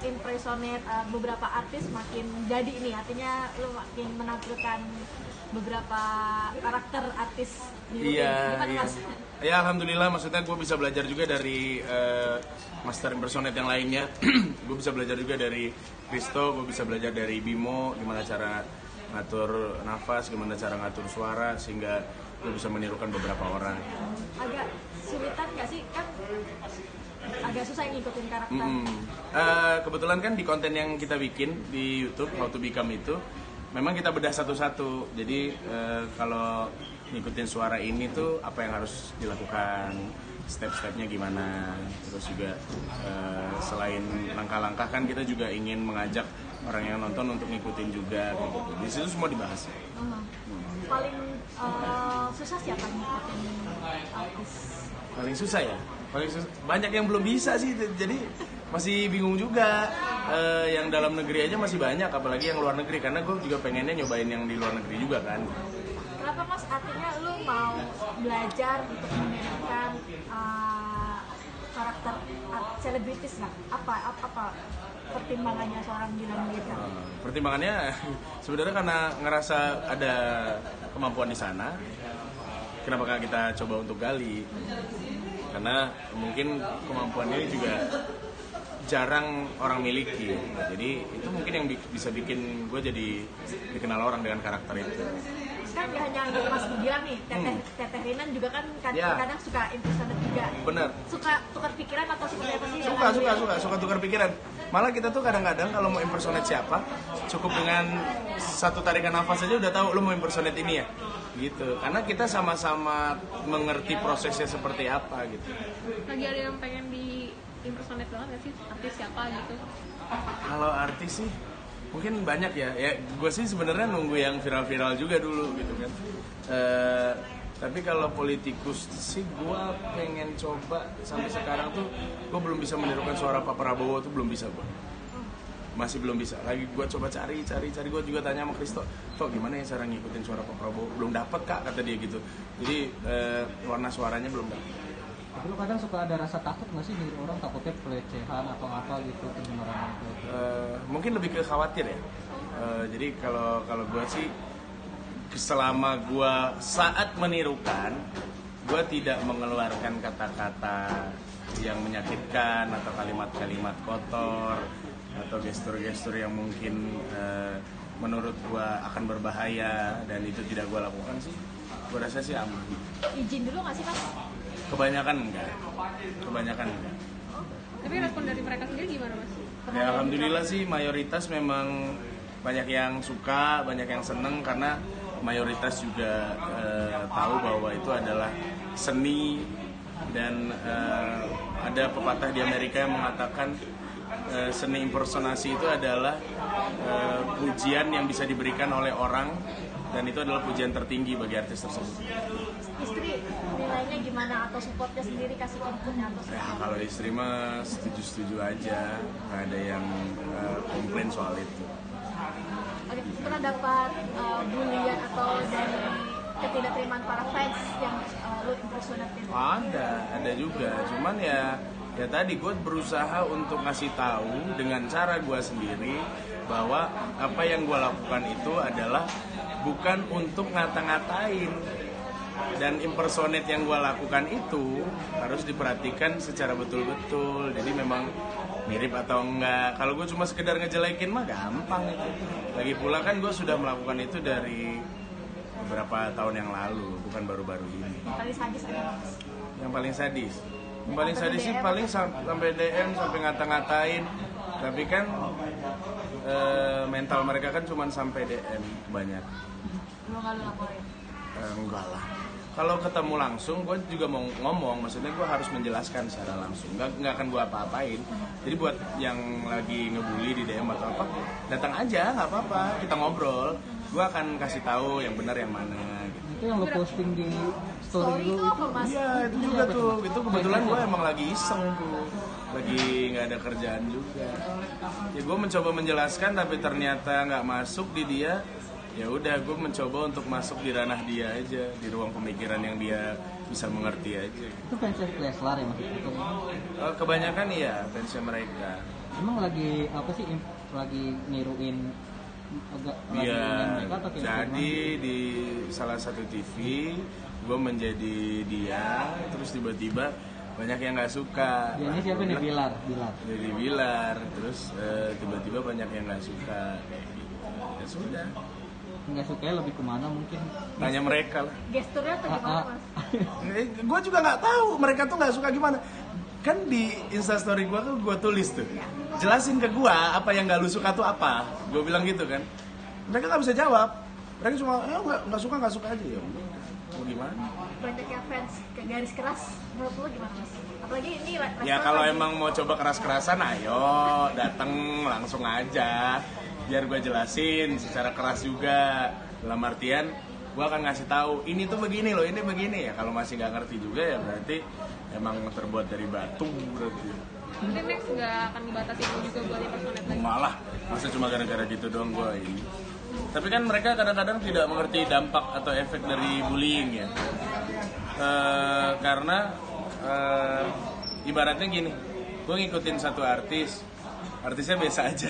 impersonate beberapa artis makin jadi nih, artinya lu makin menampilkan beberapa karakter artis di Rutin. Gimana Mas? Ya alhamdulillah, maksudnya gue bisa belajar juga dari master impersonate yang lainnya. Gue bisa belajar juga dari Kristo, gue bisa belajar dari Bimo, gimana cara ngatur nafas, gimana cara ngatur suara, sehingga gue bisa menirukan beberapa orang. Agak sulitan nggak sih? Kan agak susah ngikutin karakter. Kebetulan kan di konten yang kita bikin di YouTube, How to Become itu, memang kita bedah satu-satu. Jadi kalau ngikutin suara ini tuh apa yang harus dilakukan, step-stepnya gimana. Terus juga selain langkah-langkah kan kita juga ingin mengajak orang yang nonton untuk ngikutin juga kayak gitu. Di situ semua dibahas. Paling susah siapa ngikutin artis? Paling susah ya? Banyak yang belum bisa sih, jadi masih bingung juga. Yang dalam negeri aja masih banyak, apalagi yang luar negeri, karena gue juga pengennya nyobain yang di luar negeri juga kan. Kenapa Mas? Artinya lu mau belajar untuk memiripkan karakter selebritis lah? Apa pertimbangannya seorang Gilang Mirza? Pertimbangannya sebenarnya karena ngerasa ada kemampuan di sana. Kenapa kita coba untuk gali? Karena mungkin kemampuan ini juga jarang orang miliki. Jadi itu mungkin yang bisa bikin gue jadi dikenal orang dengan karakter itu. Kan gak hanya Mas bilang nih, Teteh Rinan juga kan kadang suka impersonate juga. Bener. Suka tukar pikiran atau seperti apa sih? Suka tukar pikiran. Malah kita tuh kadang-kadang kalau mau impersonate siapa, cukup dengan satu tarikan nafas aja udah tahu lu mau impersonate ini ya. Gitu. Karena kita sama-sama mengerti prosesnya seperti apa gitu. Lagi ada yang pengen di impersonate banget gak sih? Artis siapa gitu? Kalau artis sih mungkin banyak ya gue sih sebenarnya nunggu yang viral-viral juga dulu gitu kan. Tapi kalau politikus sih gue pengen coba. Sampai sekarang tuh gue belum bisa menirukan suara Pak Prabowo, tuh belum bisa gue, masih belum bisa. Lagi gue coba cari. Gue juga tanya sama Kristo, Tok gimana ya cara ngikutin suara Pak Prabowo? Belum dapet Kak, kata dia gitu. Jadi warna suaranya belum dapet. Tapi lu kadang suka ada rasa takut nggak sih, dari orang takutnya pelecehan atau apa gitu, penyebaran itu? Mungkin lebih ke khawatir ya. Jadi kalau gue sih, selama gue saat menirukan, gue tidak mengeluarkan kata-kata yang menyakitkan atau kalimat-kalimat kotor atau gestur-gestur yang mungkin menurut gue akan berbahaya, dan itu tidak gue lakukan sih. Gue rasa sih aman. Izin dulu nggak sih Mas? Kebanyakan enggak. Tapi respon dari mereka sendiri gimana Mas? Ya alhamdulillah sih, mayoritas memang banyak yang suka, banyak yang seneng, karena mayoritas juga tahu bahwa itu adalah seni. Dan ada pepatah di Amerika yang mengatakan seni impersonasi itu adalah pujian yang bisa diberikan oleh orang, dan itu adalah pujian tertinggi bagi artis tersebut. Istri nilainya gimana, atau supportnya sendiri, kasih inputnya atau Ya kalau istri mah setuju-setuju aja, nggak ada yang komplain soal itu. Oke, pernah dapat bulian atau dari ketidakterimaan para fans yang lu impersonate? Ada juga. Cuman ya tadi gue berusaha untuk ngasih tahu dengan cara gue sendiri bahwa apa yang gue lakukan itu adalah bukan untuk ngata-ngatain. Dan impersonate yang gue lakukan itu harus diperhatikan secara betul-betul. Jadi memang mirip atau enggak. Kalau gue cuma sekedar ngejelekin mah gampang itu. Lagi pula kan gue sudah melakukan itu dari beberapa tahun yang lalu, bukan baru-baru ini. Yang paling sadis adalah Mas? Yang paling sadis? Yang paling sadis sih paling sampai DM, sampai ngata-ngatain. Tapi kan mental mereka kan cuma sampai DM banyak. Lu nggak lu laporin? Enggak lah. Kalau ketemu langsung, gue juga mau ngomong. Maksudnya gue harus menjelaskan secara langsung. Nggak akan gue apa-apain. Jadi buat yang lagi ngebully di DM atau apa, datang aja, nggak apa-apa. Kita ngobrol. Gue akan kasih tahu yang benar yang mana. Gitu. Itu yang lo posting di story lu itu? Mas? Iya, itu juga tuh. Itu kebetulan gue emang lagi iseng tuh. Lagi nggak ada kerjaan juga. Ya gue mencoba menjelaskan, tapi ternyata nggak masuk di dia. ya udah gue mencoba untuk masuk di ranah dia aja, di ruang pemikiran yang dia bisa mengerti aja. Itu fansnya Leslar ya maksudnya? Kebanyakan iya fansnya mereka. Emang lagi apa sih, lagi niruin lagi Iya, niruin mereka atau kayak jadi di salah satu TV gue menjadi dia, terus tiba-tiba banyak yang nggak suka. gimana? Dia ini siapa nih? Bilar. Jadi Bilar, terus tiba-tiba banyak yang nggak suka kayak gitu. Ya sudah, Nggak suka lebih kemana mungkin? tanya mereka lah. Gesturnya tuh gimana mas? Gue juga nggak tahu mereka tuh nggak suka gimana. Kan di Instastory gue tuh gue tulis tuh, jelasin ke gue apa yang nggak lu suka tuh apa. Gue bilang gitu kan. Mereka nggak bisa jawab. Mereka cuma nggak suka aja ya. Mau gimana? Banyak yang fans ke garis keras, menurut lo gimana mas? Apalagi ini Ya kalau emang mau coba keras-kerasan, ayo dateng langsung aja. Biar gue jelasin secara keras juga. Dalam artian, gue akan ngasih tahu ini tuh begini loh, ini begini ya. Kalau masih nggak ngerti juga ya berarti emang terbuat dari batu berarti. Nanti next nggak akan dibatasi juga buat impersonate lagi. Malah, masa cuma gara-gara gitu doang gue ini. Tapi kan mereka kadang-kadang tidak mengerti dampak atau efek dari bullying ya. Karena ibaratnya gini, gue ngikutin satu artisnya biasa aja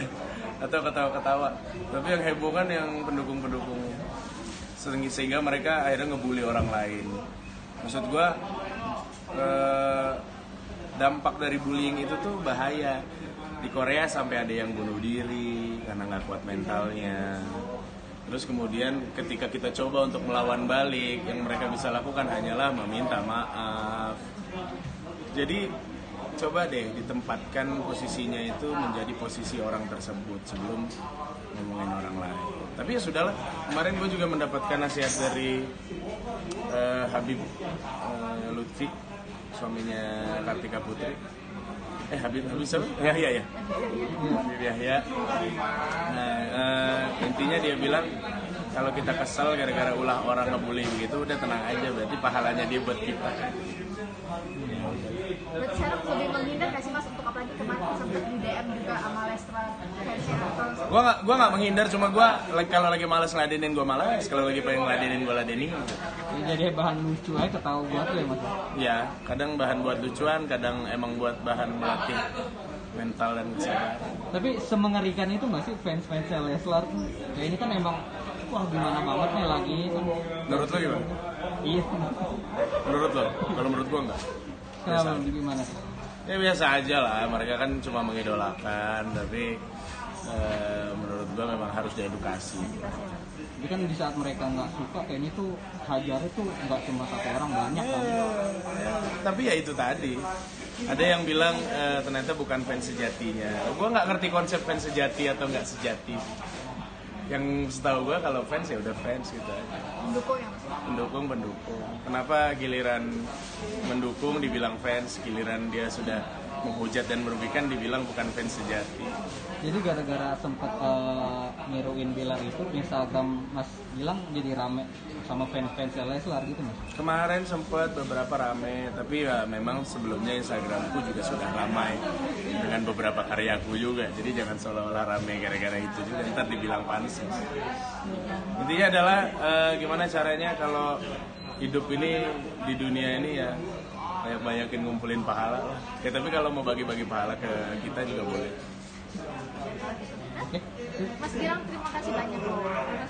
atau ketawa-ketawa, tapi yang heboh kan yang pendukung-pendukungnya, sehingga mereka akhirnya ngebully orang lain. Maksud gue dampak dari bullying itu tuh bahaya. Di Korea sampai ada yang bunuh diri karena nggak kuat mentalnya. Terus kemudian ketika kita coba untuk melawan balik, yang mereka bisa lakukan hanyalah meminta maaf. Jadi coba deh ditempatkan posisinya itu menjadi posisi orang tersebut sebelum ngomongin orang lain. Tapi ya sudahlah, kemarin gue juga mendapatkan nasihat dari Habib Lutfi, suaminya Kartika Putri. Habib siapa? Yahya ya. Habib Yahya. Nah, intinya dia bilang kalau kita kesel gara-gara ulah orang ngebully begitu, udah tenang aja, berarti pahalanya dia buat kita. Berarti sekarang lebih menghindar kasih mas untuk apalagi kemarin sempat di DM juga sama Leslar fansnya atau Gua nggak menghindar, cuma gua kalau lagi malas ngeladenin gua malas, kalau lagi pengen ngeladenin gua ladenin. Jadi bahan lucu aja ketawa buat tuh ya mas? Ya, kadang bahan buat lucuan, kadang emang buat bahan melatih mental dan kesabaran. Tapi semengerikan itu nggak sih fans-fansnya Leslar? Ya ini kan emang wah gimana banget nih lagi kan. Menurut lo gimana? Iya. Menurut lo? Kalau menurut gua enggak. Kenapa gimana? Ya biasa aja lah, mereka kan cuma mengidolakan, tapi menurut gua memang harus diedukasi. Jadi kan di saat mereka nggak suka kayak ini tuh hajarnya tuh nggak cuma satu orang, banyak kan. Tapi ya itu tadi, ada yang bilang ternyata bukan fans sejatinya. Gua nggak ngerti konsep fans sejati atau nggak sejati. Yang setahu gua kalau fans ya udah fans gitu aja. mendukung ya mas? Pendukung. Kenapa giliran mendukung dibilang fans, giliran dia sudah menghujat dan merugikan dibilang bukan fans sejati. Jadi gara-gara sempat niruin Bilar itu Instagram Mas Gilang jadi rame sama fans-fans Leslar gitu mas? Kemarin sempat beberapa rame, tapi ya memang sebelumnya Instagramku juga sudah ramai dengan beberapa karyaku juga. Jadi jangan seolah-olah rame gara-gara itu juga, ntar dibilang panses. Intinya adalah gimana caranya kalau hidup ini di dunia ini ya banyak-banyakin ngumpulin pahala lah. Ya tapi kalau mau bagi-bagi pahala ke kita juga boleh. Oke. Mas Gilang terima kasih banyak loh.